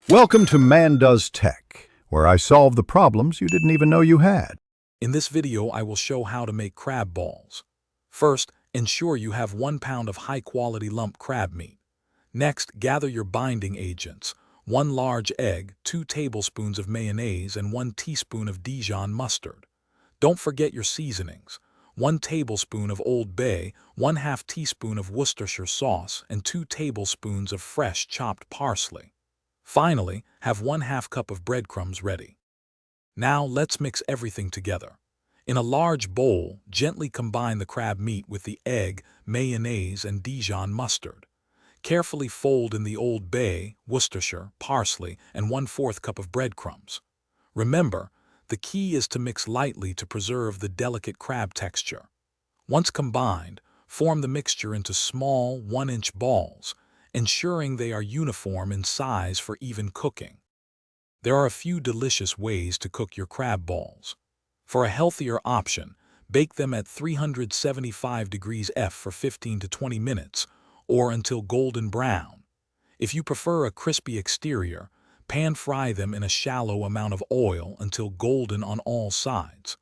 Welcome to Man Does Tech, where I solve the problems you didn't even know you had. In this video, I will show how to make crab balls. First, ensure you have 1 pound of high-quality lump crab meat. Next, gather your binding agents: 1 large egg, 2 tablespoons of mayonnaise, and 1 teaspoon of Dijon mustard. Don't forget your seasonings: 1 tablespoon of Old Bay, 1/2 teaspoon of Worcestershire sauce, and 2 tablespoons of fresh chopped parsley. Finally, have 1/2 cup of breadcrumbs ready. Now let's mix everything together. In a large bowl, gently combine the crab meat with the egg, mayonnaise, and Dijon mustard. Carefully fold in the Old Bay, Worcestershire, parsley, and 1/4 cup of breadcrumbs. Remember, the key is to mix lightly to preserve the delicate crab texture. Once combined, form the mixture into small 1-inch balls, ensuring they are uniform in size for even cooking. There are a few delicious ways to cook your crab balls. For a healthier option, bake them at 375 degrees F for 15 to 20 minutes, or until golden brown. If you prefer a crispy exterior, pan-fry them in a shallow amount of oil until golden on all sides.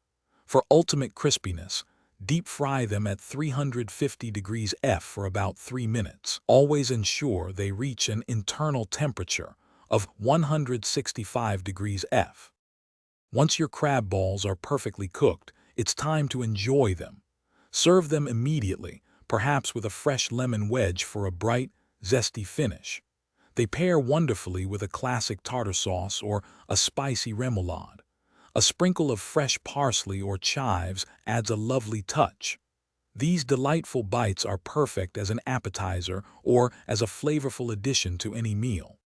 For ultimate crispiness, deep-fry them at 350 degrees F for about 3 minutes. Always ensure they reach an internal temperature of 165 degrees F. Once your crab balls are perfectly cooked, it's time to enjoy them. Serve them immediately, perhaps with a fresh lemon wedge for a bright, zesty finish. They pair wonderfully with a classic tartar sauce or a spicy remoulade. A sprinkle of fresh parsley or chives adds a lovely touch. These delightful bites are perfect as an appetizer or as a flavorful addition to any meal.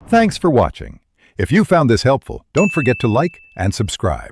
Thanks for watching. If you found this helpful, don't forget to like and subscribe.